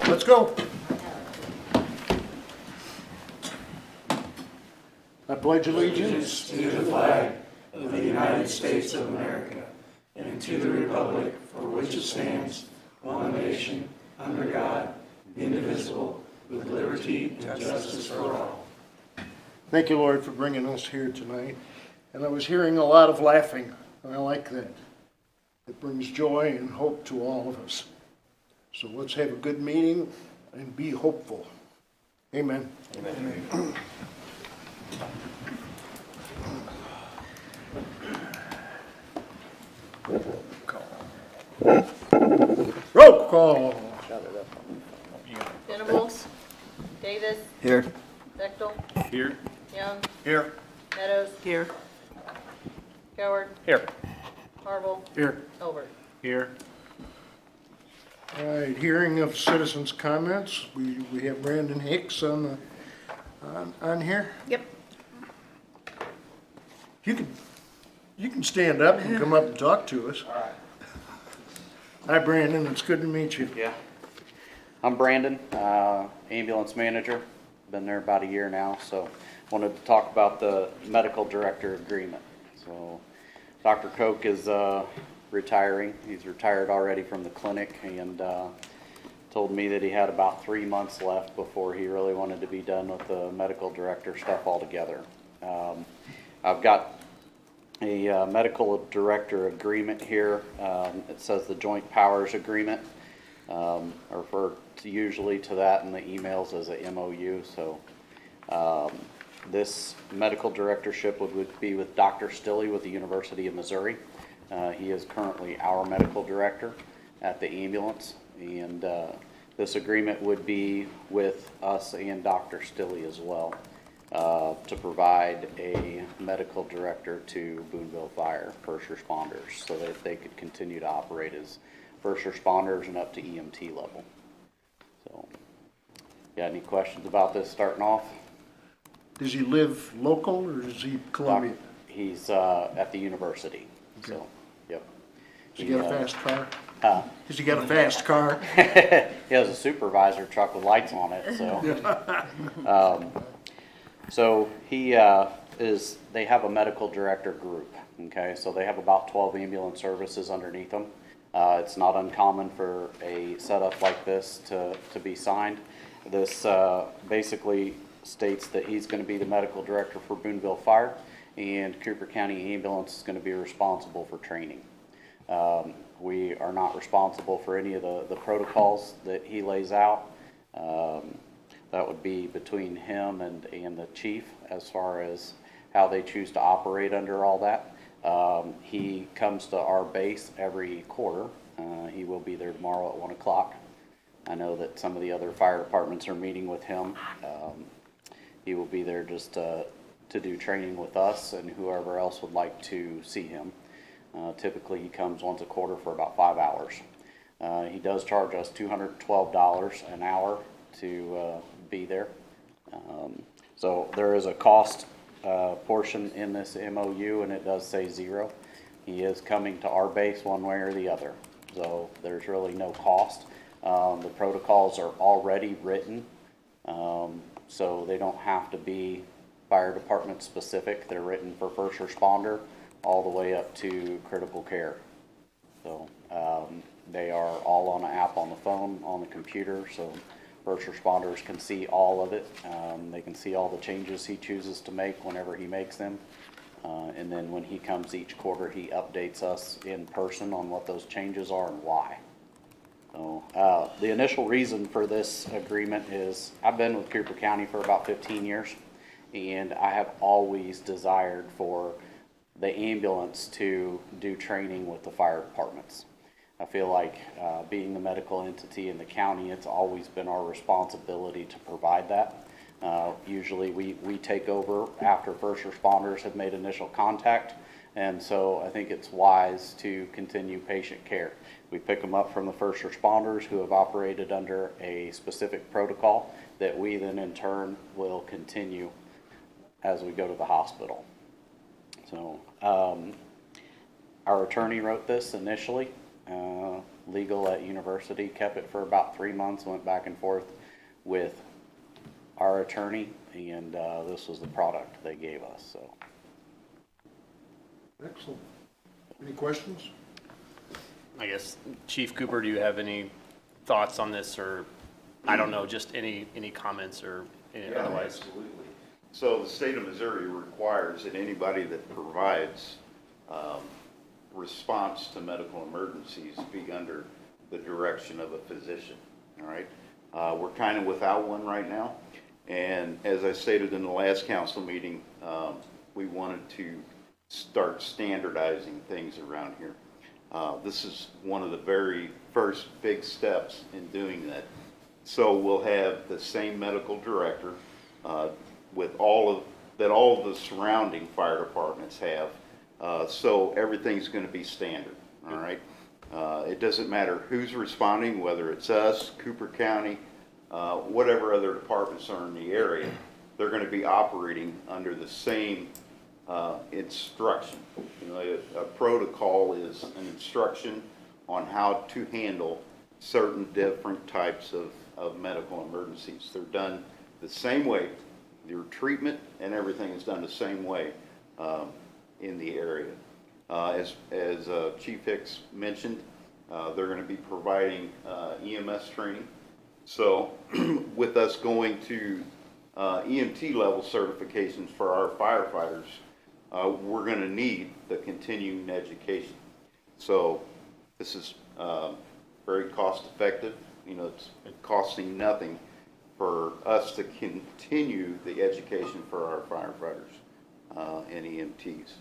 Let's go. I pledge allegiance to the flag of the United States of America and to the republic for which it stands, one nation, under God, indivisible, with liberty and justice for all. Thank you, Lord, for bringing us here tonight. And I was hearing a lot of laughing, and I like that. It brings joy and hope to all of us. So let's have a good meeting and be hopeful. Amen. Amen. Roll call. Venables. Davis. Here. Bechtel. Here. Young. Here. Meadows. Here. Coward. Here. Harville. Here. Over. Here. All right, hearing of citizens' comments. We have Brandon Hicks on here. Yep. You can stand up and come up and talk to us. All right. Hi, Brandon. It's good to meet you. Yeah. I'm Brandon, ambulance manager. Been there about a year now, so wanted to talk about the medical director agreement. So Dr. Koch is retiring. He's retired already from the clinic and told me that he had about 3 months left before he really wanted to be done with the medical director stuff altogether. I've got a medical director agreement here. It says the joint powers agreement. I refer usually to that in the emails as a MOU. So this medical directorship would be with Dr. Stilley with the University of Missouri. He is currently our medical director at the ambulance, and this agreement would be with us and Dr. Stilley as well. To provide a medical director to Boonville Fire first responders so that they could continue to operate as first responders and up to EMT level. So, got any questions about this starting off? Does he live local or is he Columbia? He's at the university. Okay. So, yep. Does he got a fast car? Huh? Has he got a fast car? He has a supervisor truck with lights on it. So. So he they have a medical director group, okay? So they have about 12 ambulance services underneath them. It's not uncommon for a setup like this to be signed. This basically states that he's going to be the medical director for Boonville Fire, and Cooper County Ambulance is going to be responsible for training. We are not responsible for any of the protocols that he lays out. That would be between him and the chief as far as how they choose to operate under all that. He comes to our base every quarter. He will be there tomorrow at 1 o'clock. I know that some of the other fire departments are meeting with him. He will be there just to do training with us and whoever else would like to see him. Typically he comes once a quarter for about 5 hours. He does charge us $212 an hour to be there. So there is a cost portion in this MOU, and it does say $0. He is coming to our base one way or the other, so there's really no cost. The protocols are already written, so they don't have to be fire department specific. They're written for first responder all the way up to critical care. So they are all on an app on the phone, on the computer, so first responders can see all of it. They can see all the changes he chooses to make whenever he makes them. And then when he comes each quarter, he updates us in person on what those changes are and why. So the initial reason for this agreement is I've been with Cooper County for about 15 years, and I have always desired for the ambulance to do training with the fire departments. I feel like being the medical entity in the county, it's always been our responsibility to provide that. Usually we take over after first responders have made initial contact, and so I think it's wise to continue patient care. We pick them up from the first responders who have operated under a specific protocol that we then in turn will continue as we go to the hospital. So our attorney wrote this initially. legal at university, kept it for about 3 months, went back and forth with our attorney, and this was the product they gave us, so. Excellent. Any questions? I guess, Chief Cooper, do you have any thoughts on this, or, I don't know, just any comments or otherwise? Absolutely. So the state of Missouri requires that anybody that provides response to medical emergencies be under the direction of a physician, all right? We're kind of without one right now, and as I stated in the last council meeting, we wanted to start standardizing things around here. This is one of the very first big steps in doing that. So we'll have the same medical director with all of the surrounding fire departments have. So everything's going to be standard, all right? It doesn't matter who's responding, whether it's us, Cooper County, whatever other departments are in the area, they're going to be operating under the same instruction. You know, a protocol is an instruction on how to handle certain different types of medical emergencies. They're done the same way. Your treatment and everything is done the same way in the area. As Chief Hicks mentioned, they're going to be providing EMS training. So with us going to EMT level certifications for our firefighters, we're going to need the continuing education. So this is very cost effective. You know, it's costing nothing for us to continue the education for our firefighters and EMTs.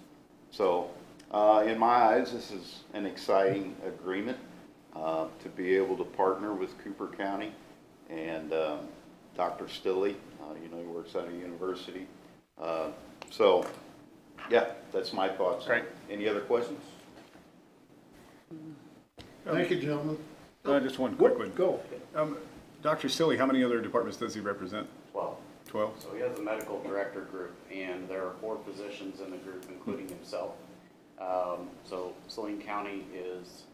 So in my eyes, this is an exciting agreement to be able to partner with Cooper County and Dr. Stilley. You know, he works at a university. So yeah, that's my thoughts. Great. Any other questions? Thank you, gentlemen. Just one quick one. Go. Dr. Stilley, how many other departments does he represent? 12. 12? So he has a medical director group, and there are 4 physicians in the group, including himself. So Saline County is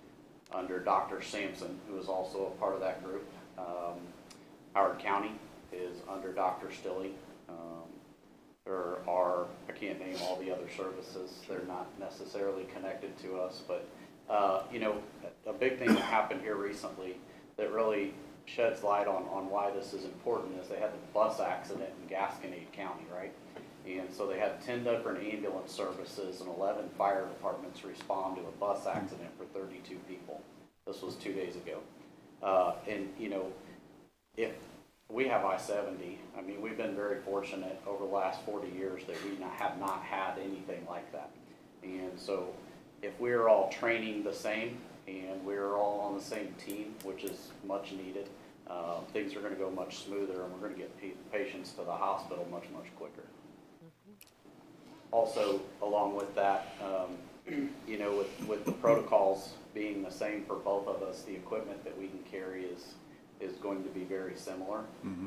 under Dr. Sampson, who is also a part of that group. Howard County is under Dr. Stilley. There are, I can't name all the other services. They're not necessarily connected to us, but you know, a big thing that happened here recently that really sheds light on why this is important is they had the bus accident in Gasconade County, right? And so they had 10 different ambulance services and 11 fire departments respond to a bus accident for 32 people. This was 2 days ago. And you know, if we have I-70, I mean, we've been very fortunate over the last 40 years that we have not had anything like that. And so if we're all training the same and we're all on the same team, which is much needed, things are going to go much smoother, and we're going to get patients to the hospital much quicker. Also, along with that, you know, with the protocols being the same for both of us, the equipment that we can carry is going to be very similar.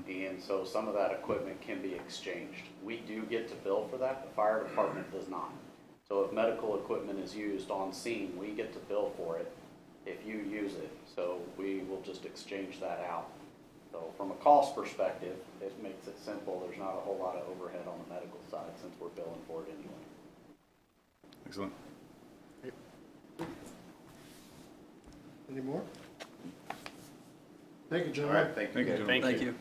And so some of that equipment can be exchanged. We do get to bill for that. The fire department does not. So if medical equipment is used on scene, we get to bill for it if you use it. So we will just exchange that out. So from a cost perspective, it makes it simple. There's not a whole lot of overhead on the medical side since we're billing for it anyway. Excellent. Any more? Thank you, All gentlemen. right, thank you. Thank you, gentlemen. Thank you.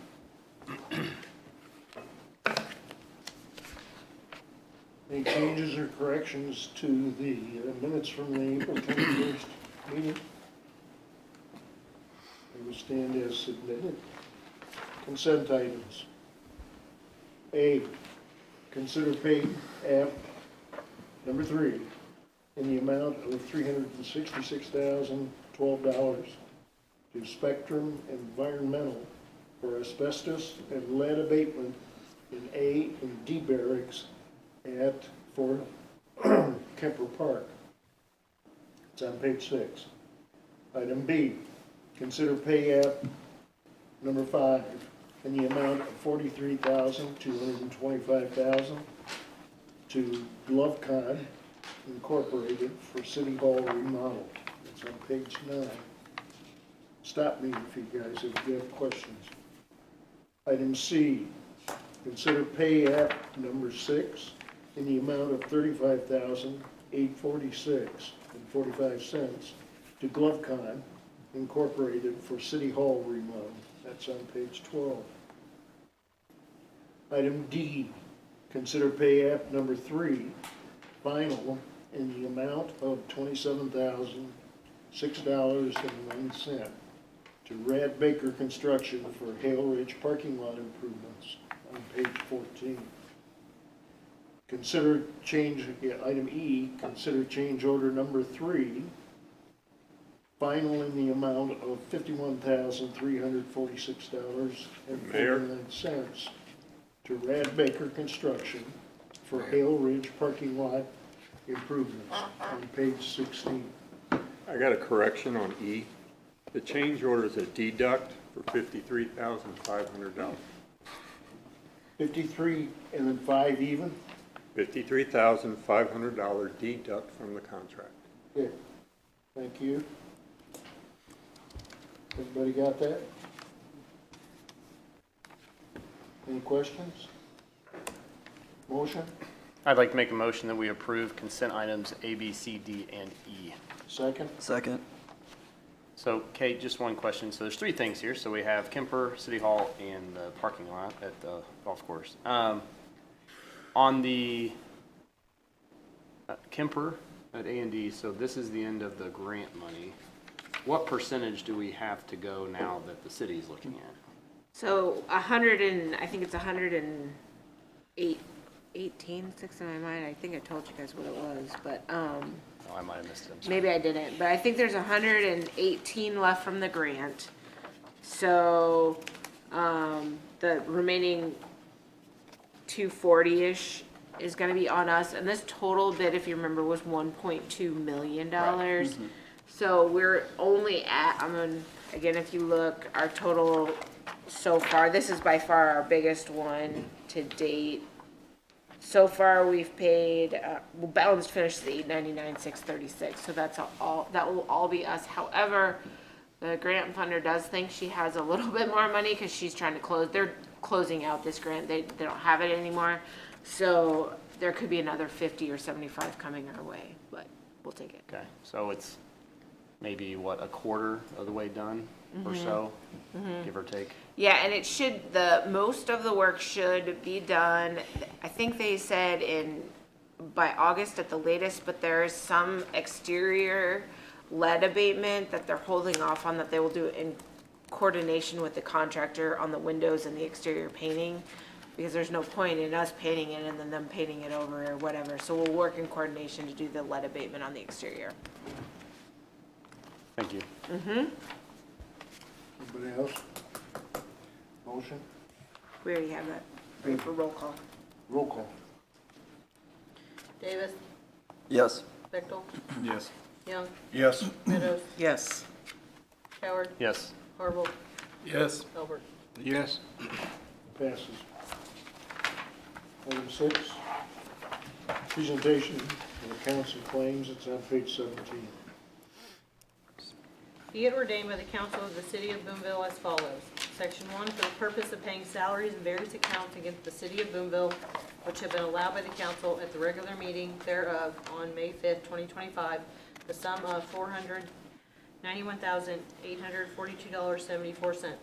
Any changes or corrections to the minutes from the April 21st meeting? They will stand as submitted. Consent items. A, consider pay app number 3 in the amount of $366,012 to Spectrum Environmental for asbestos and lead abatement in A and D barracks at Fort Kemper Park. It's on page 6. Item B, consider pay app number 5 in the amount of $43,225,000 to GloveCon Incorporated for City Hall remodel. It's on page 9. stop me if you guys have questions. Item C, consider pay app number 6 in the amount of $35,846.45 to GloveCon Incorporated for City Hall remodel. That's on page 12. Item D, consider pay app number 3, final, in the amount of $27,006.01 to Rad Baker Construction for Hale Ridge parking lot improvements on page 14. Consider change, item E, consider change order number 3, final in the amount of $51,346.49 to Rad Baker Construction for Hale Ridge parking lot improvements on page 16. I got a correction on E. The change order is a deduct for $53,500. 53 and then 5 even? $53,500 deduct from the contract. Okay, thank you. Everybody got that? Any questions? Motion? I'd like to make a motion that we approve consent items A, B, C, D, and E. Second? Second. So Kate, just one question. So there's 3 things here. So we have Kemper, City Hall, and the parking lot at the golf course. On the Kemper at A&D, so this is the end of the grant money. What percentage do we have to go now that the city is looking at? So I think it's 118, sticks in my mind. I think I told you guys what it was, but, Oh, I might have missed it. I'm sorry. maybe I didn't, but I think there's 118 left from the grant. So, the remaining 240-ish is gonna be on us, and this total bid, if you remember, was $1.2 million. So we're only at, again, if you look, our total so far, this is by far our biggest one to date. So far, we've paid, balance finished the $899,636, so that's all, that will all be us. However, the grant funder does think she has a little bit more money because she's trying to they're closing out this grant, they don't have it anymore. So there could be another 50 or 75 coming our way, but we'll take it. Okay, so it's maybe, what, a quarter of the way done or so, give or take? Yeah, and it should, most of the work should be done, I think they said by August at the latest, but there is some exterior lead abatement that they're holding off on, that they will do in coordination with the contractor on the windows and the exterior painting, because there's no point in us painting it and then them painting it over or whatever. So we'll work in coordination to do the lead abatement on the exterior. Thank you. Anybody else? Motion? We already have that. Ready for roll call. Roll call. Davis, Yes. Bechtel, Yes. Young, Yes. Meadows, Yes. Coward, Yes. Harville, Yes. Albert. Yes. Passes. Item 6, presentation of accounts and claims, it's on page 17. Be it ordained by the council of the city of Boonville as follows. Section 1, for the purpose of paying salaries and various accounts against the city of Boonville, which have been allowed by the council at the regular meeting thereof on May 5th, 2025, the sum of $491,842.74.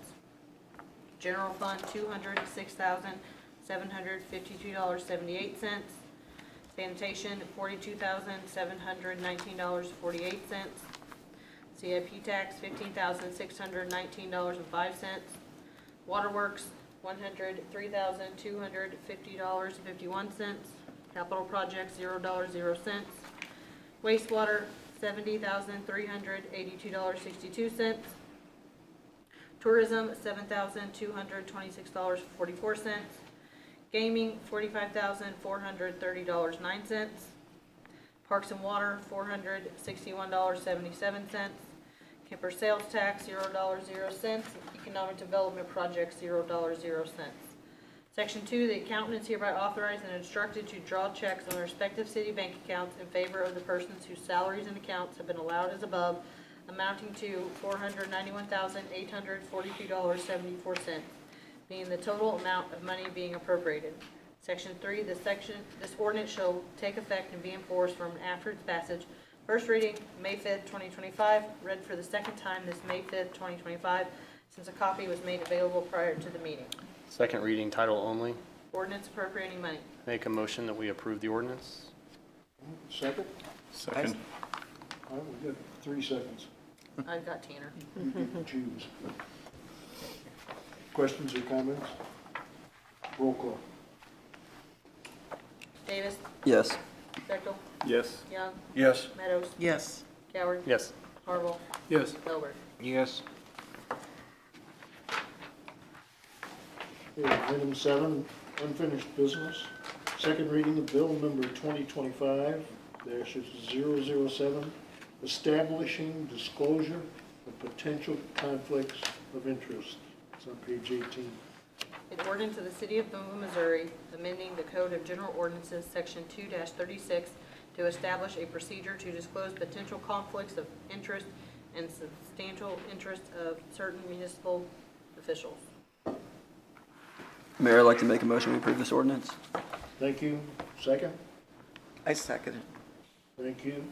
General fund, $206,752.78. Sanitation, $42,719.48. CIP tax, $15,619.05. Waterworks, $103,250.51. Capital projects, $0.00. Wastewater, $70,382.62. Tourism, $7,226.44. Gaming, $45,430.09. Parks and Water, $461.77. Kemper sales tax, $0.00. Economic Development Projects, $0.00. Section 2, the accountant is hereby authorized and instructed to draw checks on the respective city bank accounts in favor of the persons whose salaries and accounts have been allowed as above amounting to $491,842.74, being the total amount of money being appropriated. Section 3, this ordinance shall take effect and be enforced from after its passage. First reading, May 5th, 2025, read for the second time this May 5th, 2025, since a copy was made available prior to the meeting. Second reading, title only. Ordinance appropriating money. Make a motion that we approve the ordinance. Second? Second. All right, we got 3 seconds. I've got Tanner. You can choose. Questions or comments? Roll call. Davis, Yes. Bechtel, Yes. Young, Yes. Meadows, Yes. Coward, Yes. Harville, Yes. Elbert. Yes. Okay, item 7, unfinished business. Second reading of bill number 2025-007, establishing disclosure of potential conflicts of interest. It's on page 18. An ordinance of the City of Boonville, Missouri, amending the Code of General Ordinances, Section 2-36, to establish a procedure to disclose potential conflicts of interest and substantial interest of certain municipal officials. Mayor, I'd like to make a motion to approve this ordinance. Thank you. Second? I second it. Thank you.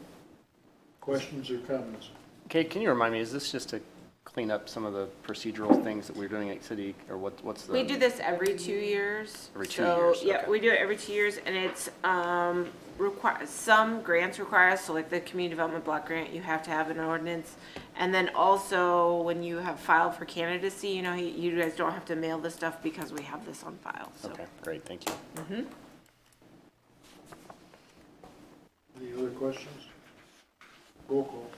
Questions or comments? Okay, can you remind me, is this just to clean up some of the procedural things that we're doing at city, or what's the? We do this every 2 years. Every 2 So, years, yeah, okay. we do it every 2 years, and it's, some grants require us, so like the community development block grant, you have to have an ordinance. And then also, when you have filed for candidacy, you know, you guys don't have to mail this stuff because we have this on file, so. Okay, great, thank you. Any other questions? Roll call.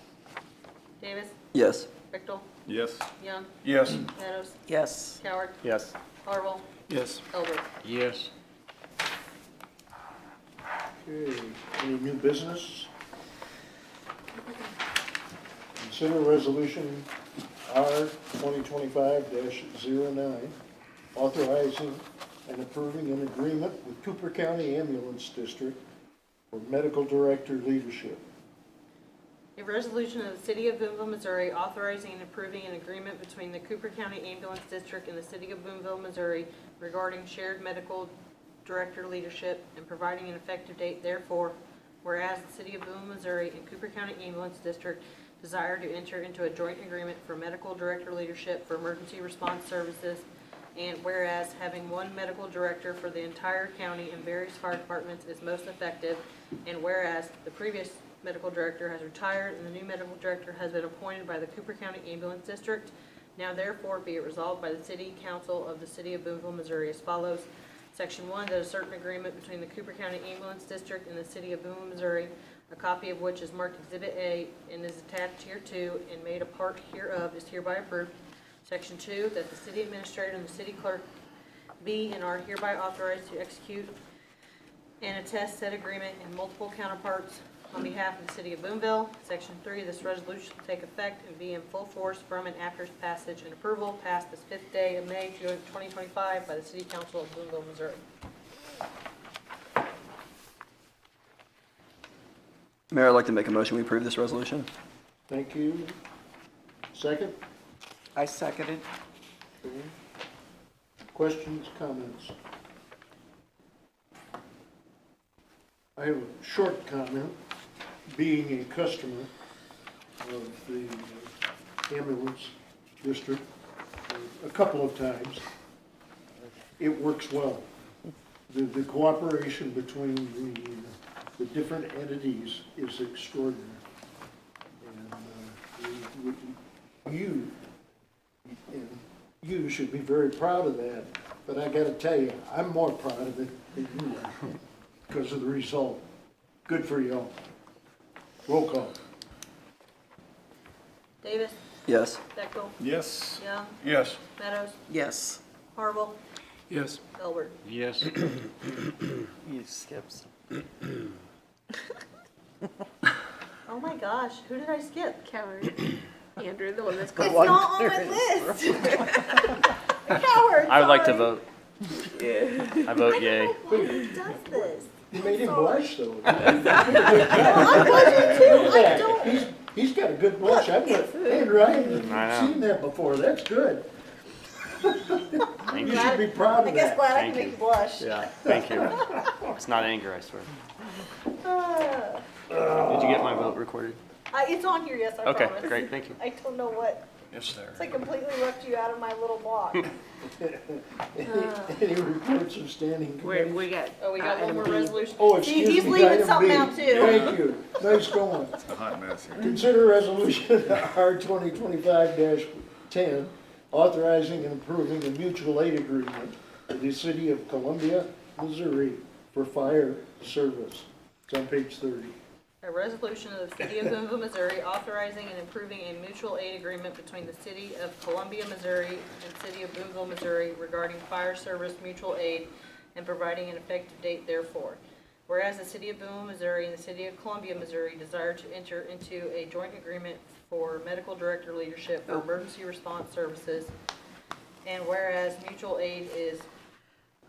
Davis, Yes. Bechtel, Yes. Young, Yes. Meadows, Yes. Coward, Yes. Harville, Yes. Elbert. Yes. Okay, any new business? Consider resolution R 2025-09, authorizing and approving an agreement with Cooper County Ambulance District for medical director leadership. A resolution of the City of Boonville, Missouri, authorizing and approving an agreement between the Cooper County Ambulance District and the City of Boonville, Missouri regarding shared medical director leadership and providing an effective date therefore, whereas the City of Boonville, Missouri and Cooper County Ambulance District desire to enter into a joint agreement for medical director leadership for emergency response services, and whereas having one medical director for the entire county and various fire departments is most effective, and whereas the previous medical director has retired and the new medical director has been appointed by the Cooper County Ambulance District, now therefore be it resolved by the City Council of the City of Boonville, Missouri as follows. Section 1, that a certain agreement between the Cooper County Ambulance District and the City of Boonville, Missouri, a copy of which is marked Exhibit A and is attached hereto and made a part hereof, is hereby approved. Section 2, that the city administrator and the city clerk be and are hereby authorized to execute and attest said agreement in multiple counterparts on behalf of the City of Boonville. Section 3, this resolution will take effect and be in full force from and after its passage and approval past this 5th day of May 2025 by the City Council of Boonville, Missouri. Mayor, I'd like to make a motion we approve this resolution. Thank you. Second? I second it. Okay. Questions, comments? I have a short comment. Being a customer of the ambulance district a couple of times, it works well. The cooperation between the different entities is extraordinary. And you should be very proud of that, but I gotta tell you, I'm more proud of it than you are because of the result. Good for y'all. Roll call. Davis, Yes. Bechtel, Yes. Young, Yes. Meadows, Yes. Harville, Yes. Elbert. Yes. You skips. Oh my gosh, who did I skip? Coward. Andrew, the one that's It's called. not on my list. Coward, I would like to sorry. vote. I vote yay. Who does this? You made him blush though. I'm blushing too. I don't. He's got a good blush. I've got, Andrew, I haven't I know. seen that before. That's good. Thank You you. should be proud I of guess that. glad I Thank can you. make you blush. Yeah, thank you. It's not anger, I swear. Did you get my vote recorded? It's on here, yes, I Okay, promise. great, thank you. I don't know what, Yes, sir. it's like completely left you out of my little block. Any reports of standing committees? We got. Oh, we got one more item B. resolution. Oh, See, excuse he's me, leaving item something B. out, too. Thank you. Nice going. It's a hot mess here. Consider resolution R 2025-10, authorizing and approving a mutual aid agreement with the City of Columbia, Missouri for fire service. It's on page 30. A resolution of the City of Boonville, Missouri, authorizing and approving a mutual aid agreement between the City of Columbia, Missouri and City of Boonville, Missouri regarding fire service mutual aid and providing an effective date therefore. Whereas the City of Boonville, Missouri and the City of Columbia, Missouri desire to enter into a joint agreement for medical director leadership for emergency response services. And whereas mutual aid is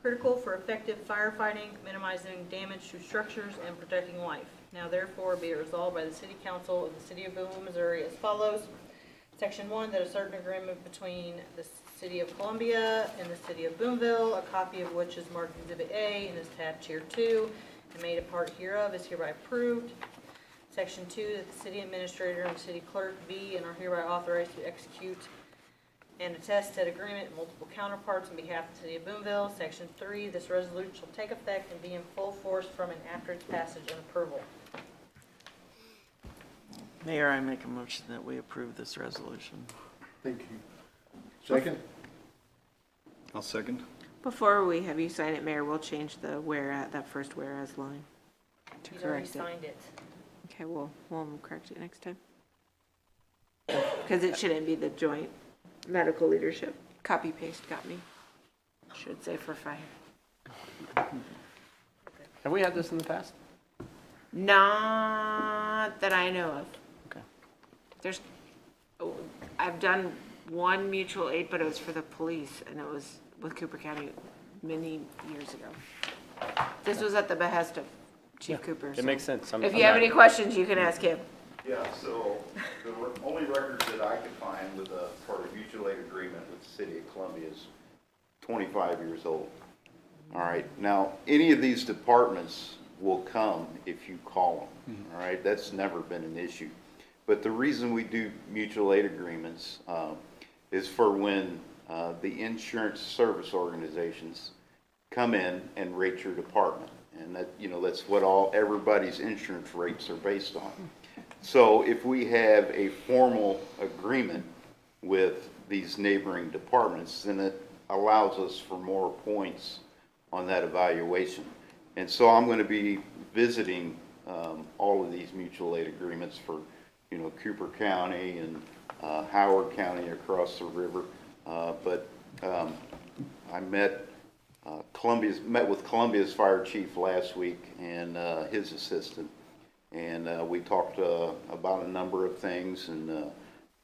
critical for effective firefighting, minimizing damage to structures, and protecting life. Now therefore be it resolved by the City Council of the City of Boonville, Missouri as follows. Section 1, that a certain agreement between the City of Columbia and the City of Boonville, a copy of which is marked Exhibit A and is attached here 2, and made a part hereof, is hereby approved. Section 2, that the city administrator and city clerk be and are hereby authorized to execute and attest said agreement and multiple counterparts on behalf of the City of Boonville. Section 3, this resolution shall take effect and be in full force from and after its passage and approval. Mayor, I make a motion that we approve this resolution. Thank you. Second? I'll second. Before we have you sign it, Mayor, we'll change the whereas, that first whereas line to He's already correct it. signed it. Okay, we'll correct it next time. Because it shouldn't be the joint medical leadership. Copy paste got me. Should say for fire. Have we had this in the past? Not that I know of. Okay. There's, I've done one mutual aid, but it was for the police, and it was with Cooper County many years ago. This was at the behest of Chief Cooper. It so makes sense. If you have any questions, you can ask him. Yeah, so the only records that I could find with a, for a mutual aid agreement with the City of Columbia is 25 years old. All right, now, any of these departments will come if you call them, all right? That's never been an issue. But the reason we do mutual aid agreements is for when the insurance service organizations come in and rate your department. And that, you know, that's what everybody's insurance rates are based on. So if we have a formal agreement with these neighboring departments, then it allows us for more points on that evaluation. And so I'm going to be visiting all of these mutual aid agreements for, you know, Cooper County and Howard County across the river. But I met with Columbia's fire chief last week and his assistant, and we talked about a number of things, and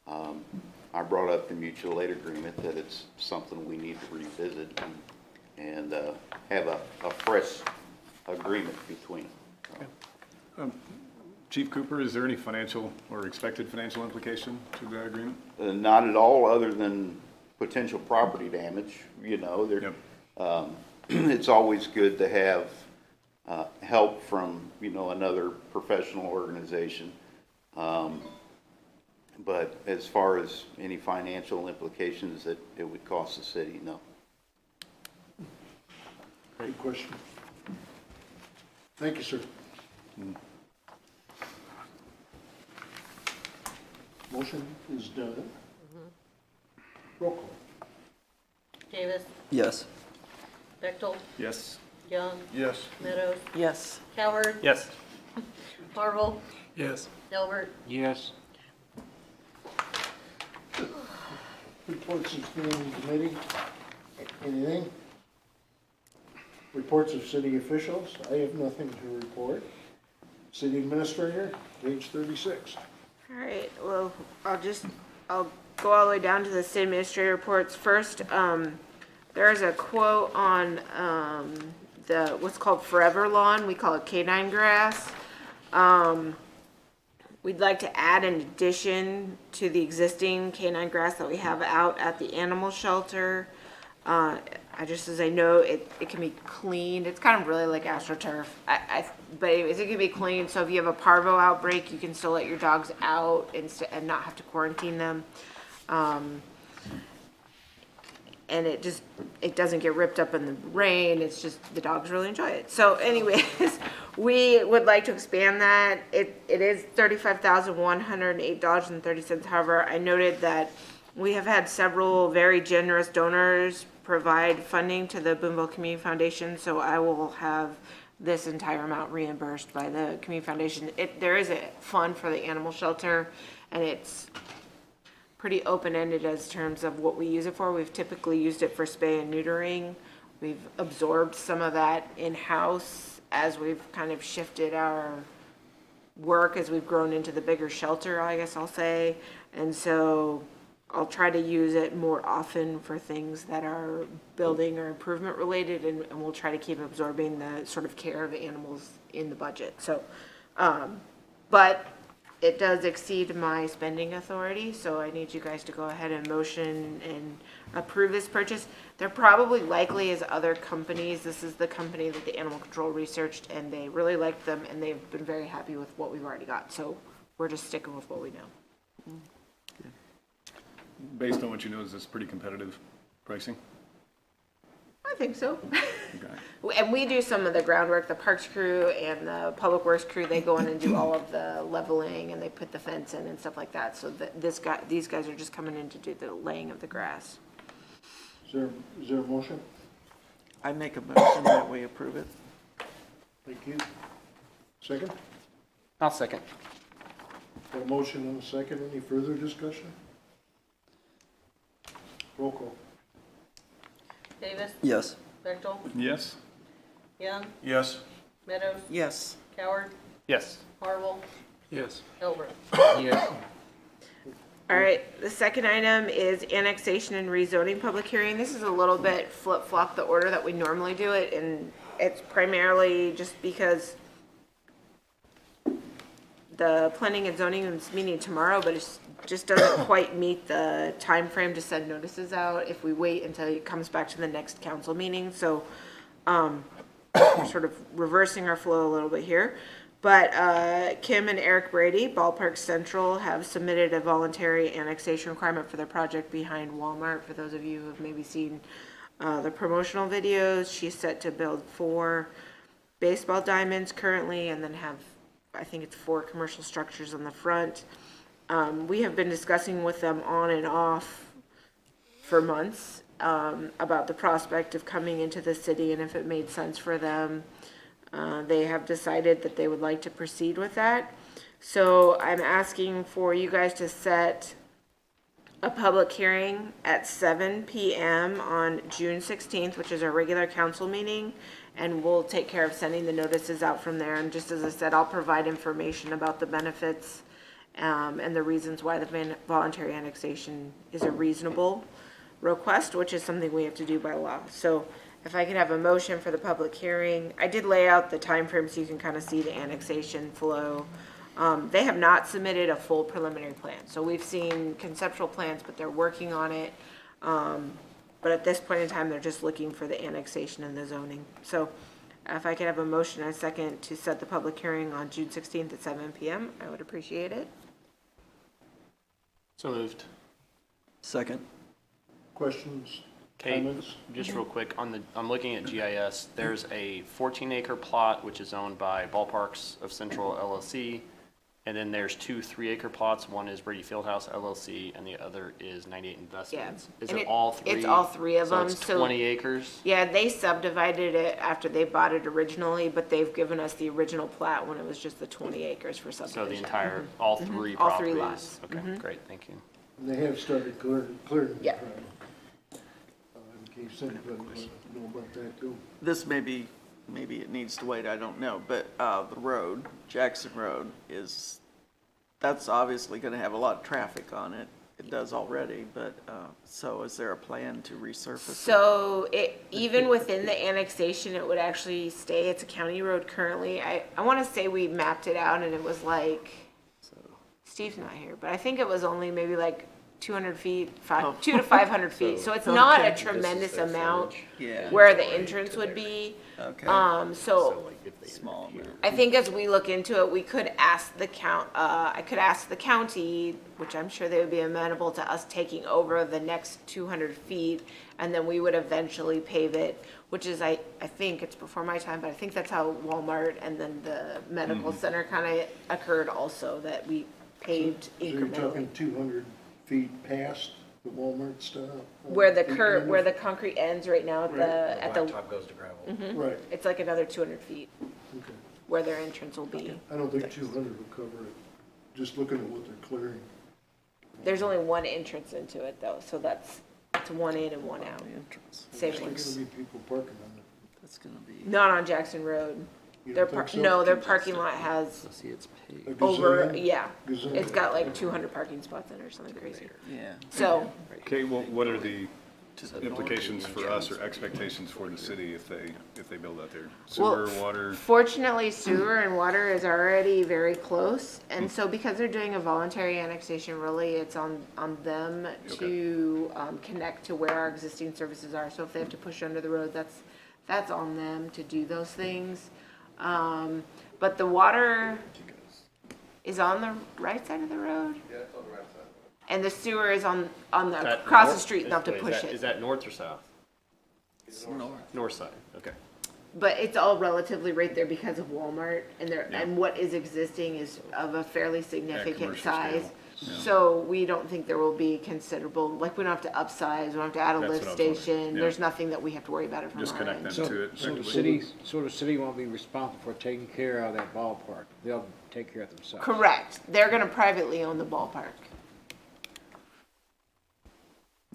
I brought up the mutual aid agreement, that it's something we need to revisit and have a fresh agreement between them. Chief Cooper, is there any financial or expected financial implication to that agreement? Not at all, other than potential property damage, you know. Yep. It's always good to have help from, you know, another professional organization. But as far as any financial implications that it would cost the city, no. Good question. Thank you, sir. Motion is done. Roll call. Davis, Yes. Bechtel, Yes. Young, Yes. Meadows, Yes. Coward, Yes. Marvel, Yes. Delbert. Yes. Reports of standing committee. Anything? Reports of city officials. I have nothing to report. City administrator, page 36. All right, well, I'll go all the way down to the city administrator reports. First, there's a quote on, what's called Forever Lawn. We call it canine grass. we'd like to add an addition to the existing canine grass that we have out at the animal shelter. As I know, it can be cleaned. It's kind of really like AstroTurf. But anyways, it can be cleaned. So if you have a parvo outbreak, you can still let your dogs out and not have to quarantine them. And it doesn't get ripped up in the rain. It's just, the dogs really enjoy it. So anyways, we would like to expand that. It is $35,108.30. However, I noted that we have had several very generous donors provide funding to the Boonville Community Foundation, so I will have this entire amount reimbursed by the Community Foundation. There is a fund for the animal shelter, and it's pretty open-ended as terms of what we use it for. We've typically used it for spay and neutering. We've absorbed some of that in-house as we've kind of shifted our work as we've grown into the bigger shelter, I guess I'll say. And so I'll try to use it more often for things that are building or improvement related, and we'll try to keep absorbing the sort of care of animals in the budget. So, but it does exceed my spending authority, so I need you guys to go ahead and motion and approve this purchase. There probably likely is other companies. This is the company that the animal control researched, and they really liked them, and they've been very happy with what we've already got. So we're just sticking with what we know. Based on what you know, is this pretty competitive pricing? I think so. Okay. And we do some of the groundwork, the parks crew and the public works crew, they go in and do all of the leveling, and they put the fence in and stuff like that. So that these guys are just coming in to do the laying of the grass. Is there a motion? I make a motion that we approve it. Thank you. Second? I'll second. Got a motion and a second. Any further discussion? Roll call. Davis, Yes. Bechtel, Yes? Young, Yes. Meadows, Yes. Coward, Yes. Harville, Yes. Elbert. Yes. All right, the second item is annexation and rezoning public hearing. This is a little bit flip-flop the order that we normally do it, and it's primarily just because the planning and zoning is meeting tomorrow, but it just doesn't quite meet the time frame to send notices out if we wait until it comes back to the next council meeting. So we're sort of reversing our flow a little bit here. But Kim and Eric Brady, Ballpark Central, have submitted a voluntary annexation requirement for their project behind Walmart. For those of you who have maybe seen the promotional videos, she's set to build 4 baseball diamonds currently, and then have, I think it's 4 commercial structures on the front. We have been discussing with them on and off for months about the prospect of coming into the city and if it made sense for them. They have decided that they would like to proceed with that. So I'm asking for you guys to set a public hearing at 7 p.m. on June 16th, which is our regular council meeting, and we'll take care of sending the notices out from there. And just as I said, I'll provide information about the benefits and the reasons why the voluntary annexation is a reasonable request, which is something we have to do by law. So if I could have a motion for the public hearing. I did lay out the time frame so you can kind of see the annexation flow. They have not submitted a full preliminary plan. So we've seen conceptual plans, but they're working on it. But at this point in time, they're just looking for the annexation and the zoning. So if I could have a motion and a second to set the public hearing on June 16th at 7 p.m., I would appreciate it. So moved. Second. Questions, Kate, comments? just real quick, I'm looking at GIS, there's a 14-acre plot which is owned by Ballparks of Central LLC, and then there's 2 3-acre plots, one is Brady Fieldhouse LLC, and the other is 98 Investments. Is And it all 3? It's all 3 of them. So it's 20 acres? Yeah, they subdivided it after they bought it originally, but they've given us the original plat when it was just the 20 acres for subdivision. So the entire, all 3 All properties? 3 lots. Okay, great, thank you. And they have started clearing the Yeah. ground. In case anybody wants to know about that too. This maybe it needs to wait, I don't know, but the road, Jackson Road, that's obviously gonna have a lot of traffic on it. It does already, but, so is there a plan to resurface it? So even within the annexation, it would actually stay, it's a county road currently. I want to say we mapped it out and it was like Steve's not here, but I think it was only maybe like 200 feet, 200 to 500 feet, so it's not a tremendous amount Yeah. where the entrance would be. Okay. So Small amount. I think as we look into it, we could ask I could ask the county, which I'm sure they would be amenable to us taking over the next 200 feet, and then we would eventually pave it, which is, I think it's before my time, but I think that's how Walmart and then the medical center kind of occurred also, that we paved So you're incrementally. talking 200 feet past the Walmart stop? Where the concrete ends right now at the, Blacktop goes to gravel. Right, it's like another 200 feet okay. where their entrance will be. I don't think 200 will cover it, just looking at what they're clearing. There's only one entrance into it though, so it's one in and one out. The entrance. Same There's ones. gonna be people parking on it. That's gonna be. Not on Jackson Road. You Their don't think so? no, their parking lot has A over, gazillion? yeah. Gazillion? It's got like 200 parking spots in it or something crazy. Yeah. So, Okay, well, what are the implications for us or expectations for the city if they build out there? Sewer, water? fortunately, sewer and water is already very close. And so because they're doing a voluntary annexation, really, it's on them to connect to where our existing services are. So if they have to push under the road, that's on them to do those things. But the water is on the right side of the road? Yeah, it's on the right side. And the sewer is on the, across the street, they'll have to push Is it. that north or south? It's north. North side, okay. But it's all relatively right there because of Walmart, and and what is existing is of a fairly significant commercial size. scale. So we don't think there will be considerable, like we don't have to upsize, we don't have to add a That's lift what I was wondering, station, yeah. there's nothing that we have to worry about it from Just our connect end. them So, to it so the effectively? city won't be responsible for taking care of that ballpark. They'll take care of it themselves. Correct, they're gonna privately own the ballpark.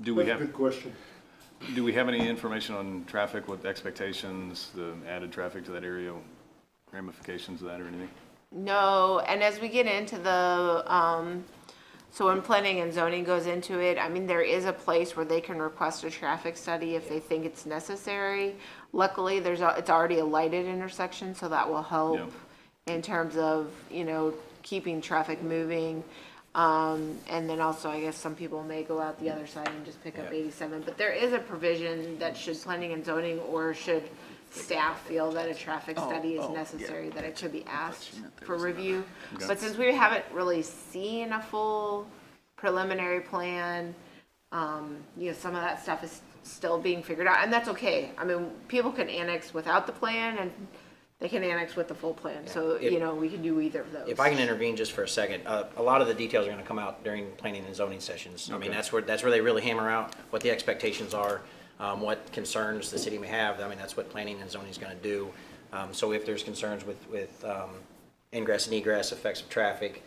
Do we That's a have, good question. do we have any information on traffic, what expectations, the added traffic to that area, ramifications of that or anything? No, and as we get into so when planning and zoning goes into it, I mean, there is a place where they can request a traffic study if they think it's necessary. Luckily, it's already a lighted intersection, so that will help in terms of, keeping traffic moving. And then also, I guess some people may go out the other side and just pick up 87, but there is a provision that should planning and zoning or should staff feel that a traffic study is necessary, that it should be asked for review. But since we haven't really seen a full preliminary plan, some of that stuff is still being figured out, and that's okay. I mean, people can annex without the plan, and they can annex with the full plan, so, we can do either of those. If I can intervene just for a second, a lot of the details are gonna come out during planning and zoning sessions. I mean, that's where they really hammer out what the expectations are, what concerns the city may have. I mean, that's what planning and zoning is gonna do. So if there's concerns with ingress and egress, effects of traffic,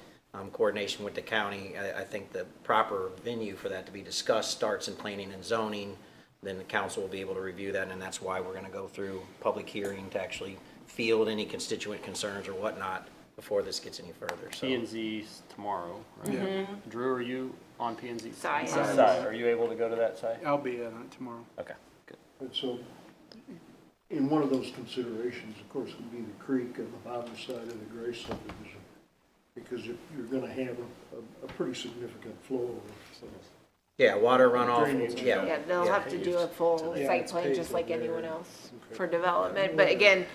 coordination with the county, I think the proper venue for that to be discussed starts in planning and zoning. Then the council will be able to review that, and that's why we're gonna go through public hearing to actually field any constituent concerns or whatnot before this gets any further, so. P and Z's tomorrow, right? Drew, are you on P and Z? Side. Side, are you able to go to that site? I'll be on it tomorrow. Okay, good. And so, in one of those considerations, of course, would be the creek on the bottom side of the Gray subdivision, because you're gonna have a pretty significant flow of, Yeah, water runoff, Drainage. Yeah, they'll have to do a full Yeah, site it's plan, paved just like over there. anyone else Okay. for development. But again,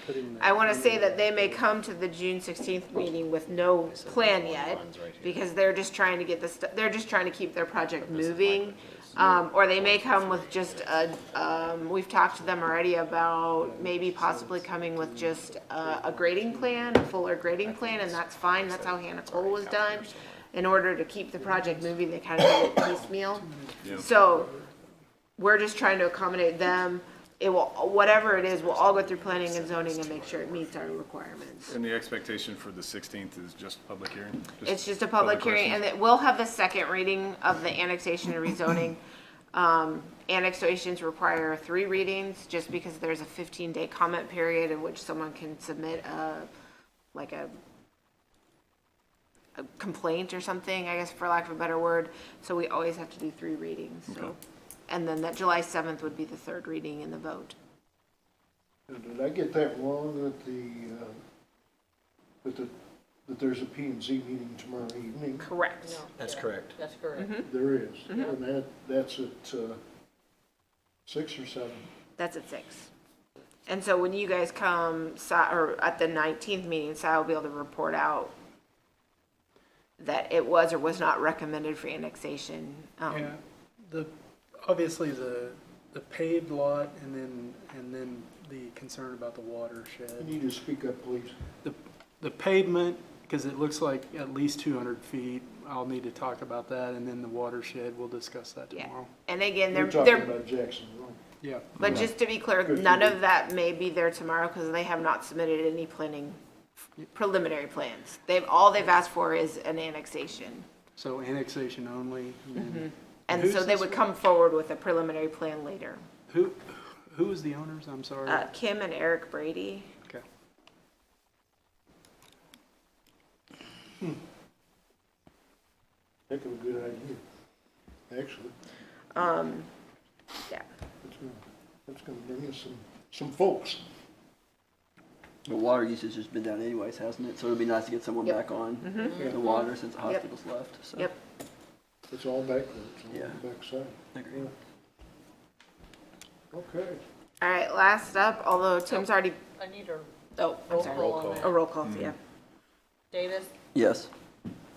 I want to say that they may come to the June 16th meeting with no plan yet, because they're just trying to get this, they're just trying to keep their project moving. Or they may come with just we've talked to them already about maybe possibly coming with just a grading plan, a fuller grading plan, and that's fine. That's how Hannah Cole was done. In order to keep the project moving, they kind of did it piecemeal. So we're just trying to accommodate them. It will, whatever it is, we'll all go through planning and zoning and make sure it meets our requirements. And the expectation for the 16th is just public hearing? It's just a public hearing, and it will have the second reading of the annexation and rezoning. Annexations require 3 readings, just because there's a 15-day comment period in which someone can submit a complaint or something, I guess, for lack of a better word. So we always have to do 3 readings, so. Okay. And then that July 7th would be the 3rd reading and the vote. did I get that wrong, that the that there's a P and Z meeting tomorrow evening? Correct. No, That's yeah, correct. That's correct. There is, and that's at 6 or 7? That's at 6. And so when you guys come, or at the 19th meeting, Si will be able to report out that it was or was not recommended for annexation. Yeah, obviously the paved lot and then the concern about the watershed. You need to speak up, please. The pavement, because it looks like at least 200 feet, I'll need to talk about that, and then the watershed, we'll discuss that Yeah. tomorrow. And again, You're they're, talking about Jackson Road. Yeah. but just to be clear, Good. none of that may be there tomorrow because they have not submitted any preliminary plans. All they've asked for is an annexation. So annexation only, and then, And Who's so they this would one? come forward with a preliminary plan later. who is the owners? I'm sorry. Kim and Eric Brady. Okay. Heck of a good idea, actually. Yeah. That's gonna bring us some folks. The water usage has been down anyways, hasn't it? So it'd be nice to get someone Yep. back on Yeah. the water since the hospital's left, so. Yep. It's all back there, it's all Yeah. on the backside. Agreed. Okay. All right, last up, although Tim's already, I need a oh, I'm roll sorry. call on that. A roll call, yeah. Davis, Yes.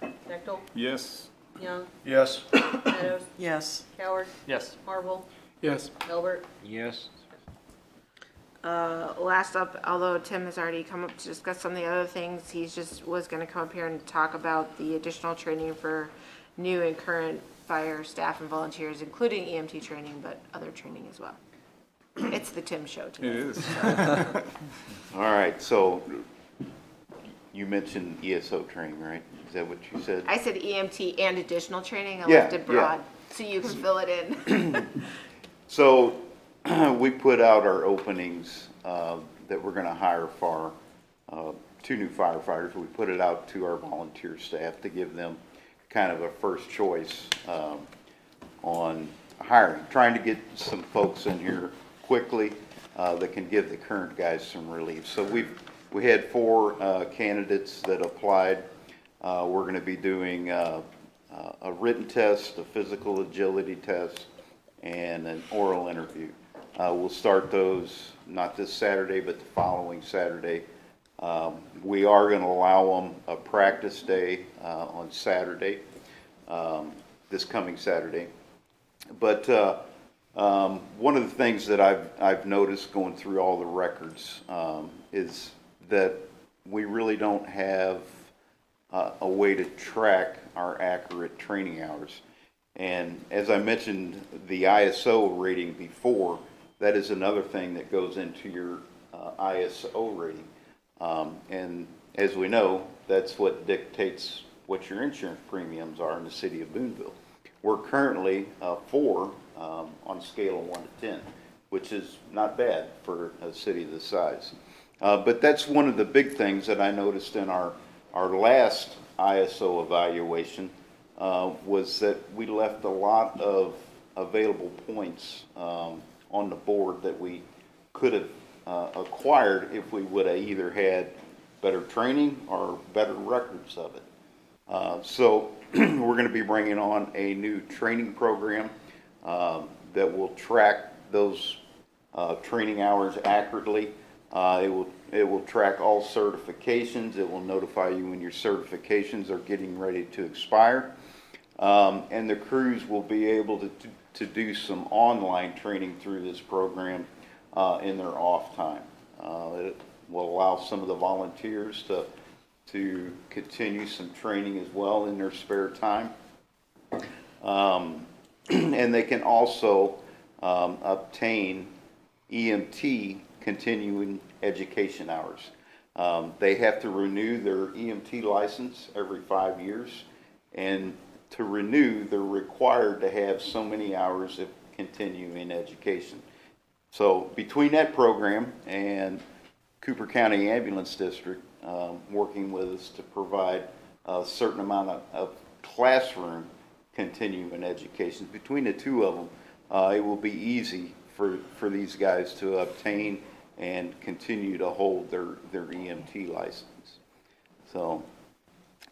Bechtel, Yes. Young, Yes. Meadows, Yes. Coward, Yes. Marvel, Yes. Albert. Yes. Last up, although Tim has already come up to discuss some of the other things, he's just was gonna come up here and talk about the additional training for new and current fire staff and volunteers, including EMT training, but other training as well. It's the Tim show It today. is. All right, so you mentioned ESO training, right? Is that what you said? I said EMT and additional training, I Yeah, left it yeah. broad, so you can fill it in. So we put out our openings that we're going to hire for 2 new firefighters. We put it out to our volunteer staff to give them kind of a first choice on hiring, trying to get some folks in here quickly that can give the current guys some relief. So we had 4 candidates that applied. We're going to be doing a written test, a physical agility test, and an oral interview. We'll start those not this Saturday, but the following Saturday. We are going to allow them a practice day on Saturday, this coming Saturday. But one of the things that I've noticed going through all the records is that we really don't have a way to track our accurate training hours. And as I mentioned, the ISO rating before, that is another thing that goes into your ISO rating. And as we know, that's what dictates what your insurance premiums are in the city of Boonville. We're currently 4 on a scale of 1 to 10, which is not bad for a city this size. But that's one of the big things that I noticed in our last ISO evaluation was that we left a lot of available points on the board that we could have acquired if we would have either had better training or better records of it. So we're going to be bringing on a new training program that will track those training hours accurately. It will track all certifications. It will notify you when your certifications are getting ready to expire. And the crews will be able to do some online training through this program in their off time. It will allow some of the volunteers to continue some training as well in their spare time. And they can also obtain EMT continuing education hours. They have to renew their EMT license every 5 years, and to renew, they're required to have so many hours of continuing education. So between that program and Cooper County Ambulance District working with us to provide a certain amount of classroom continuing education, between the two of them, it will be easy for these guys to obtain and continue to hold their EMT license. So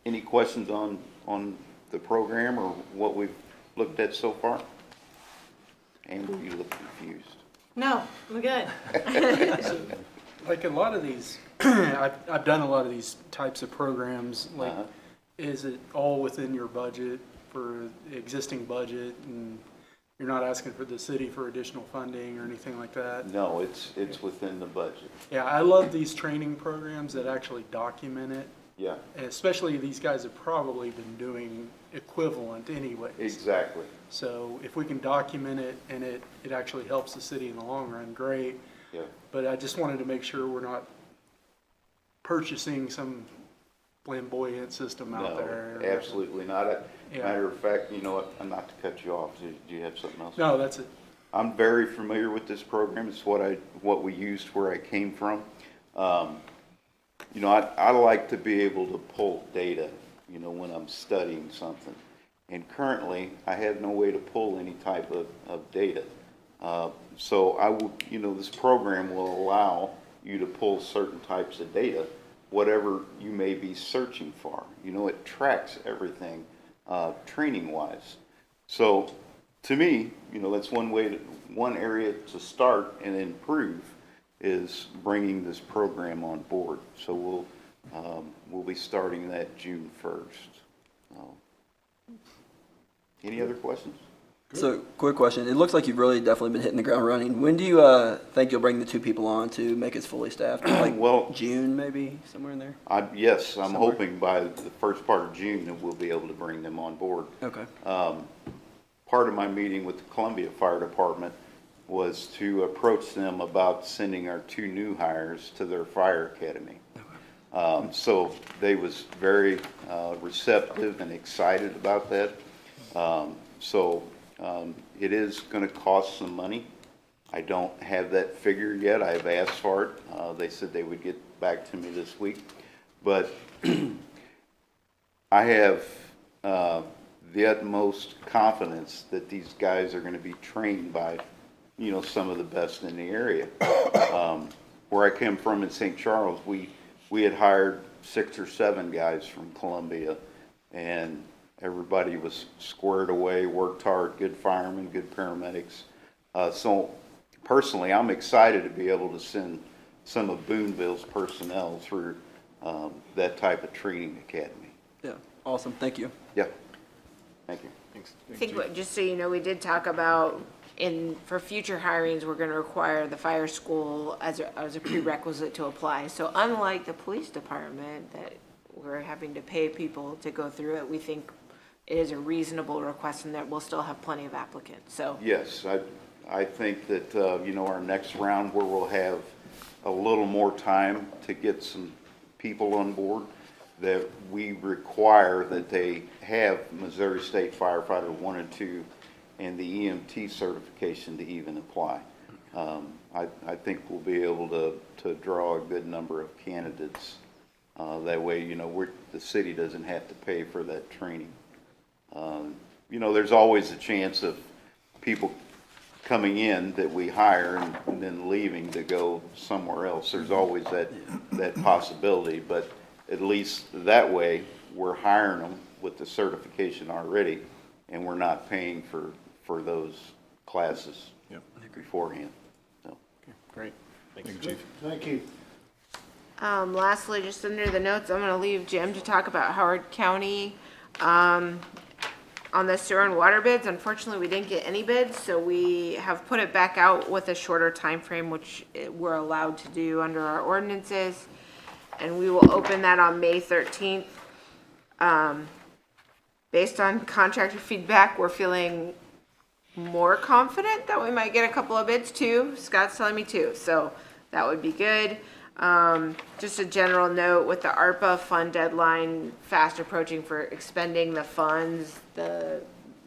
Any questions on the program or what we've looked at so far? And you look confused. No, I'm good. Like a lot of these, I've done a lot of these types of programs, like, Uh-huh. is it all within your budget for the existing budget, and you're not asking for the city for additional funding or anything like that? No, it's within the budget. Yeah, I love these training programs that actually document it, Yeah, and especially these guys have probably been doing equivalent anyways. exactly. So if we can document it and it actually helps the city in the long run, great. Yeah. But I just wanted to make sure we're not purchasing some flamboyant system out there. No, absolutely not. Yeah. Matter of fact, you know what, I'm not to cut you off. Do you have something else? No, that's it. I'm very familiar with this program. It's what we used where I came from. You know, I like to be able to pull data, you know, when I'm studying something. And currently, I have no way to pull any type of data. So I will, you know, this program will allow you to pull certain types of data, whatever you may be searching for. You know, it tracks everything training-wise. So to me, you know, that's one area to start and improve is bringing this program on board. So we'll be starting that June 1st. Any other questions? So, quick question. It looks like you've really definitely been hitting the ground running. When do you think you'll bring the 2 people on to make us fully staffed? Like Well, June, maybe, somewhere in there? yes, I'm Somewhere. hoping by the first part of June that we'll be able to bring them on board. Okay. Part of my meeting with the Columbia Fire Department was to approach them about sending our 2 new hires to their fire academy. So they was very receptive and excited about that. It is going to cost some money. I don't have that figure yet. I've asked for it. They said they would get back to me this week. But I have the utmost confidence that these guys are going to be trained by, you know, some of the best in the area. Where I came from in St. Charles, we had hired 6 or 7 guys from Columbia, and everybody was squared away, worked hard, good firemen, good paramedics. So personally, I'm excited to be able to send some of Boonville's personnel through that type of training academy. Yeah. Awesome. Thank you. Yeah, thank you. Thanks. I think, just so you know, we did talk about for future hirings, we're gonna require the fire school as a prerequisite to apply. So unlike the police department that we're having to pay people to go through it, we think it is a reasonable request and that we'll still have plenty of applicants, so. Yes, I think that, you know, our next round where we'll have a little more time to get some people on board, that we require that they have Missouri State Firefighter 1 and 2 and the EMT certification to even apply. I think we'll be able to draw a good number of candidates. That way, you know, the city doesn't have to pay for that training. You know, there's always a chance of people coming in that we hire and then leaving to go somewhere else. There's always that possibility, but at least that way, we're hiring them with the certification already, and we're not paying for those classes beforehand. So. Great. Thank you, Chief. Thank you. Lastly, just under the notes, I'm gonna leave Jim to talk about Howard County. On the sewer and water bids, unfortunately, we didn't get any bids, so we have put it back out with a shorter time frame, which we're allowed to do under our ordinances. And we will open that on May 13th. Based on contractor feedback, we're feeling more confident that we might get a couple of bids too. Scott's telling me too, so that would be good. Just a general note with the ARPA fund deadline fast approaching for expending the funds, the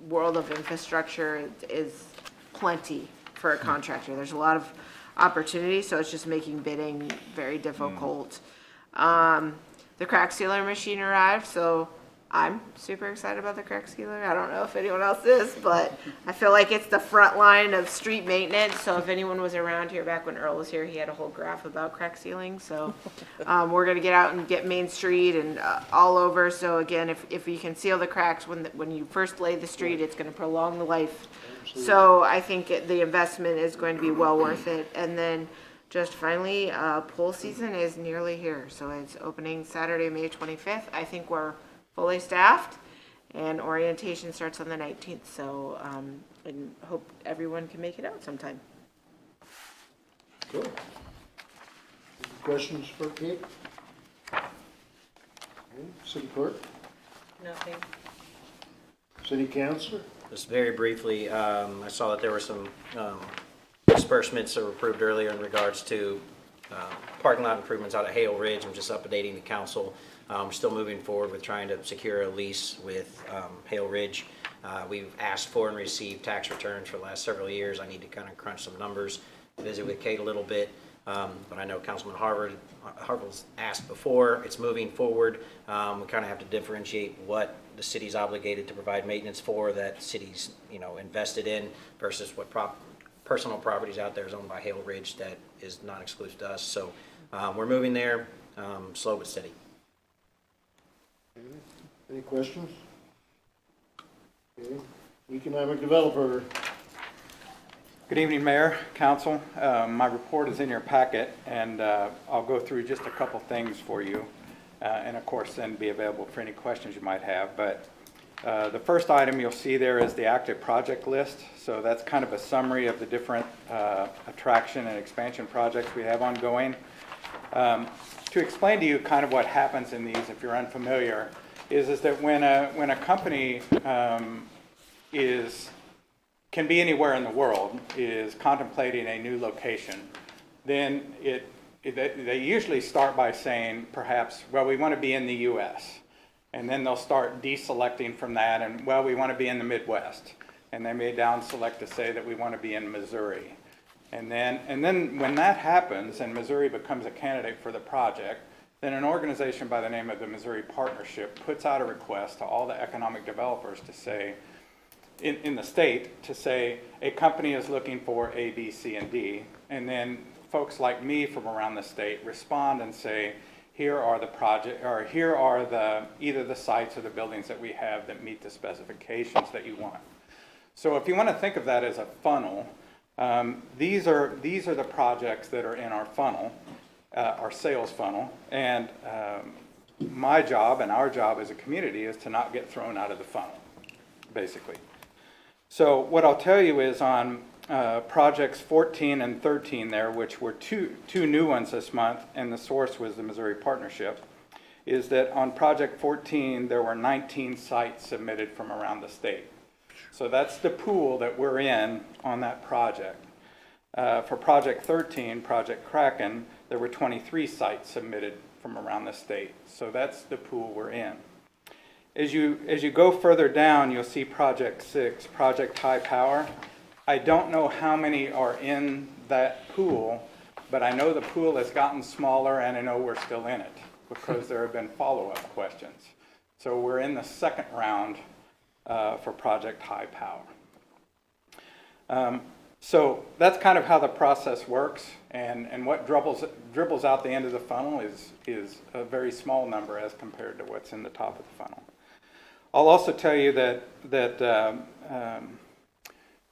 world of infrastructure is plenty for a contractor. There's a lot of opportunity, so it's just making bidding very difficult. The crack sealer machine arrived, so I'm super excited about the crack sealer. I don't know if anyone else is, but I feel like it's the front line of street maintenance. So if anyone was around here back when Earl was here, he had a whole graph about crack sealing. So we're gonna get out and get Main Street and all over. So again, if you can seal the cracks when you first lay the street, it's gonna prolong the life. So I think the investment is going to be well worth it. And then just finally, pool season is nearly here. So it's opening Saturday, May 25th. I think we're fully staffed, and orientation starts on the 19th, so and hope everyone can make it out sometime. Good. Questions for Kate? City Clerk? Nothing. City Councilor? Just very briefly, I saw that there were some disbursements that were approved earlier in regards to parking lot improvements out at Hale Ridge. I'm just updating the council. We're still moving forward with trying to secure a lease with Hale Ridge. We've asked for and received tax returns for the last several years. I need to kind of crunch some numbers, visit with Kate a little bit. But I know Councilman Harville's asked before. It's moving forward. We kind of have to differentiate what the city's obligated to provide maintenance for, that city's invested in, versus what personal properties out there is owned by Hale Ridge that is not exclusive to us. So we're moving there, slow but steady. Any questions? Okay. Economic Developer. Good evening, Mayor, Council. My report is in your packet, and I'll go through just a couple things for you, and of course then be available for any questions you might have. But the first item you'll see there is the active project list. So that's kind of a summary of the different attraction and expansion projects we have ongoing. To explain to you kind of what happens in these, if you're unfamiliar, is that when a company can be anywhere in the world, is contemplating a new location, then they usually start by saying, perhaps, well, we want to be in the U.S. And then they'll start deselecting from that, and, well, we want to be in the Midwest. And they may down select to say that we want to be in Missouri. And then when that happens and Missouri becomes a candidate for the project, then an organization by the name of the Missouri Partnership puts out a request to all the economic developers to say, in the state, to say a company is looking for A, B, C, and D. And then folks like me from around the state respond and say, here are the project, or here are either the sites or the buildings that we have that meet the specifications that you want. So if you want to think of that as a funnel, these are the projects that are in our funnel, our sales funnel, and my job and our job as a community is to not get thrown out of the funnel, basically. So what I'll tell you is on projects 14 and 13 there, which were two new ones this month, and the source was the Missouri Partnership, is that on project 14 there were 19 sites submitted from around the state. So that's the pool that we're in on that project. For project 13, Project Kraken, there were 23 sites submitted from around the state. So that's the pool we're in. As you go further down, you'll see project 6, Project High Power. I don't know how many are in that pool, but I know the pool has gotten smaller, and I know we're still in it because there have been follow-up questions. So we're in the second round for Project High Power. So that's kind of how the process works, and what dribbles out the end of the funnel is a very small number as compared to what's in the top of the funnel. I'll also tell you that the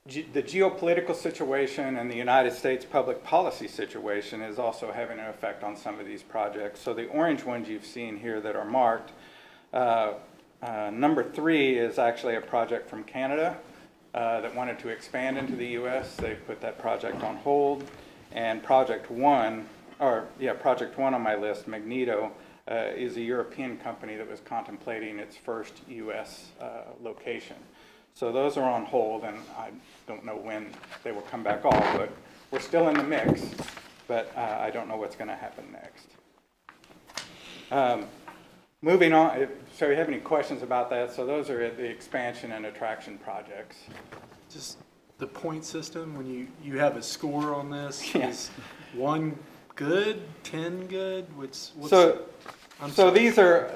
geopolitical situation and the United States public policy situation is also having an effect on some of these projects. So the orange ones you've seen here that are marked, number 3 is actually a project from Canada that wanted to expand into the U.S. They put that project on hold. And project 1 on my list, Magneto, is a European company that was contemplating its first U.S. location. So those are on hold, and I don't know when they will come back off, but we're still in the mix, but I don't know what's going to happen next. Moving on, so you have any questions about that? So those are the expansion and attraction projects. Just the point system, when you have a score on this, Yeah. is 1 good, 10 good? So these are,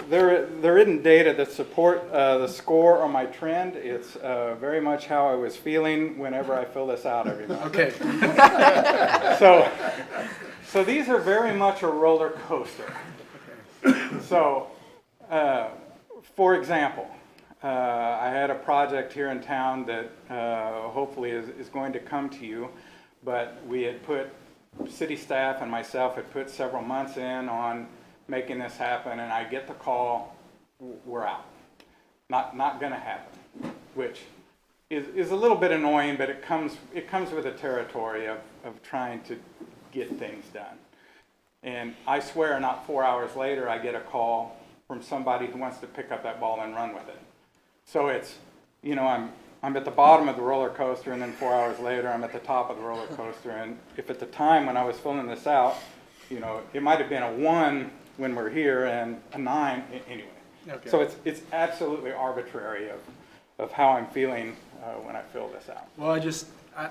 there isn't data that support the score or my trend. It's very much how I was feeling whenever I fill this out every month. Okay. So these are very much a roller coaster. So, for example, I had a project here in town that hopefully is going to come to you, but we had put, city staff and myself had put several months in on making this happen, and I get the call, we're out. Not gonna happen, which is a little bit annoying, but it comes with the territory of trying to get things done. And I swear not 4 hours later, I get a call from somebody who wants to pick up that ball and run with it. So it's, you know, I'm at the bottom of the roller coaster, and then 4 hours later, I'm at the top of the roller coaster. And if at the time when I was filling this out, you know, it might have been a 1 when we're here and a 9 anyway. Okay. So it's absolutely arbitrary of how I'm feeling when I fill this out. Well,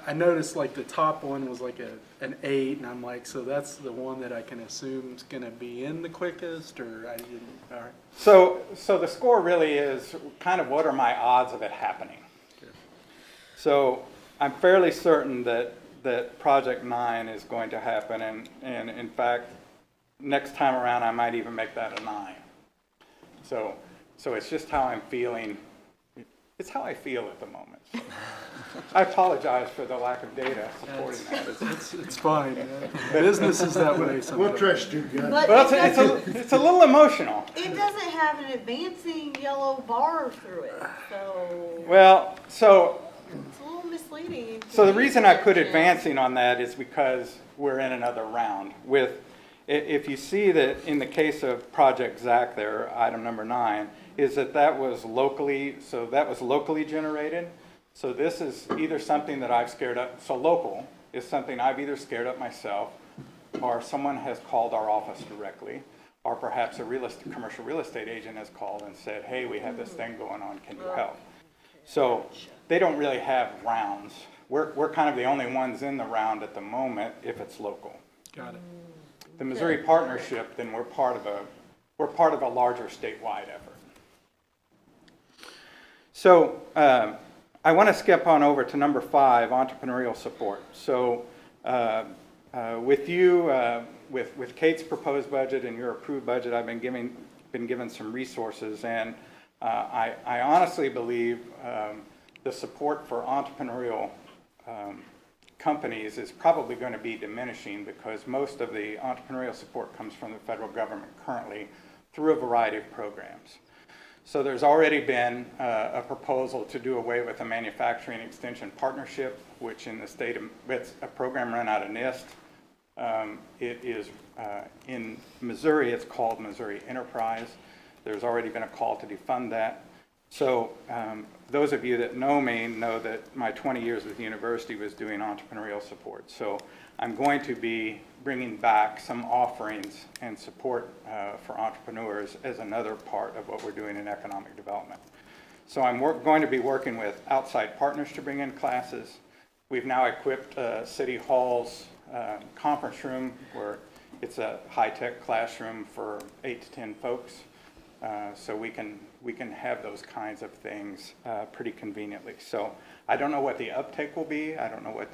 I noticed like the top one was like an 8, and I'm like, so that's the one that I can assume is going to be in the quickest, or I didn't. All right. So the score really is kind of what are my odds of it happening. Good. So I'm fairly certain that Project 9 is going to happen, and in fact, next time around I might even make that a 9. So it's just how I'm feeling. It's how I feel at the moment. I apologize for the lack of data supporting that. It's fine. Business is that way sometimes. We'll trust you guys. But Well, it it's a little emotional. doesn't have an advancing yellow bar through it, so Well, so it's a little misleading. So the reason I put advancing on that is because we're in another round. If you see that in the case of Project Zach there, item number 9, is that was locally generated. So this is either something that I've scared up, so local is something I've either scared up myself, or someone has called our office directly, or perhaps a commercial real estate agent has called and said, hey, we have this thing going on, can you help? So they don't really have rounds. We're kind of the only ones in the round at the moment if it's local. Got it. The Missouri Partnership, then we're part of a larger statewide effort. So I want to skip on over to number 5, entrepreneurial support. So with you, with Kate's proposed budget and your approved budget, I've been given some resources, and I honestly believe the support for entrepreneurial companies is probably going to be diminishing because most of the entrepreneurial support comes from the federal government currently through a variety of programs. So there's already been a proposal to do away with a manufacturing extension partnership, which in the state of, it's a program run out of NIST. It is in Missouri, it's called Missouri Enterprise. There's already been a call to defund that. So those of you that know me know that my 20 years with the university was doing entrepreneurial support. So I'm going to be bringing back some offerings and support for entrepreneurs as another part of what we're doing in economic development. So I'm going to be working with outside partners to bring in classes. We've now equipped City Hall's conference room where it's a high-tech classroom for 8 to 10 folks. So we can have those kinds of things pretty conveniently. So I don't know what the uptake will be. I don't know what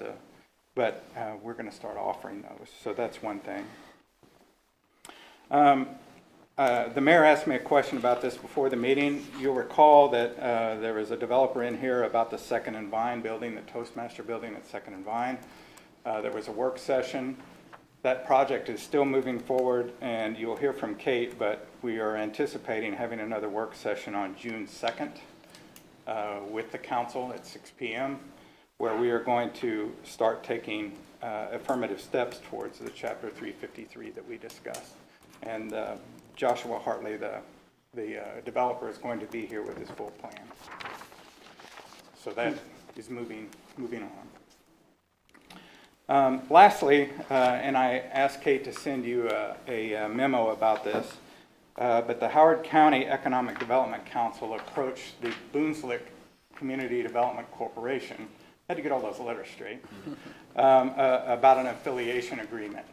but we're going to start offering those. So that's one thing. The mayor asked me a question about this before the meeting. You'll recall that there was a developer in here about the Second and Vine building, the Toastmaster building at Second and Vine. There was a work session. That project is still moving forward, and you'll hear from Kate, but we are anticipating having another work session on June 2nd with the council at 6 p.m., where we are going to start taking affirmative steps towards the Chapter 353 that we discussed. And Joshua Hartley, the developer, is going to be here with his full plan. So that is moving on. Lastly, and I asked Kate to send you a memo about this, but the Howard County Economic Development Council approached the Boonslick Community Development Corporation, had to get all those letters straight, about an affiliation agreement.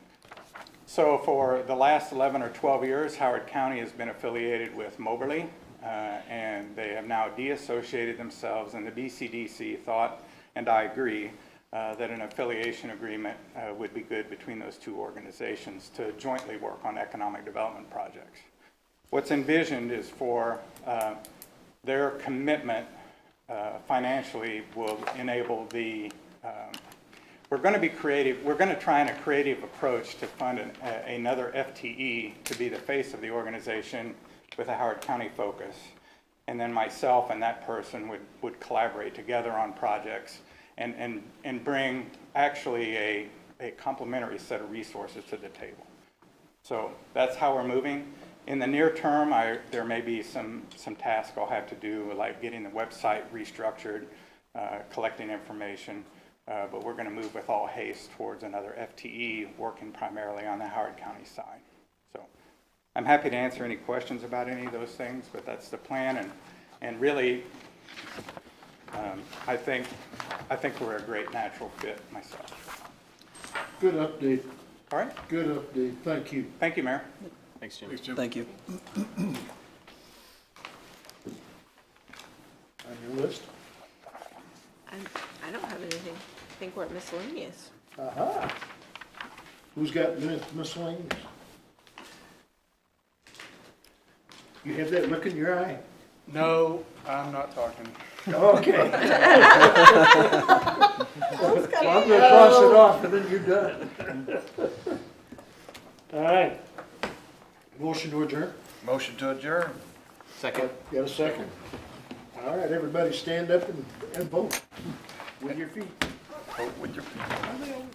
So for the last 11 or 12 years, Howard County has been affiliated with Moberly, and they have now de-associated themselves, and the BCDC thought, and I agree, that an affiliation agreement would be good between those two organizations to jointly work on economic development projects. What's envisioned is for their commitment financially will enable the we're going to be creative. We're going to try in a creative approach to fund another FTE to be the face of the organization with a Howard County focus. And then myself and that person would collaborate together on projects and bring actually a complementary set of resources to the table. So that's how we're moving. In the near term, there may be some tasks I'll have to do, like getting the website restructured, collecting information. But we're going to move with all haste towards another FTE working primarily on the Howard County side. So I'm happy to answer any questions about any of those things, but that's the plan. And really, I think we're a great natural fit myself. Good update. All right. Good update. Thank you. Thank you, Mayor. Thanks, Jim. Thank you. On your list? I don't have anything. I think we're at miscellaneous. Aha. Who's got miscellaneous? You have that look in your eye. No, I'm not talking. Okay. Well, I'm gonna cross it off and then you're done. All right. Motion to adjourn? Motion to adjourn. Second. Got a second? All right, everybody stand up and vote with your feet. Vote with your feet.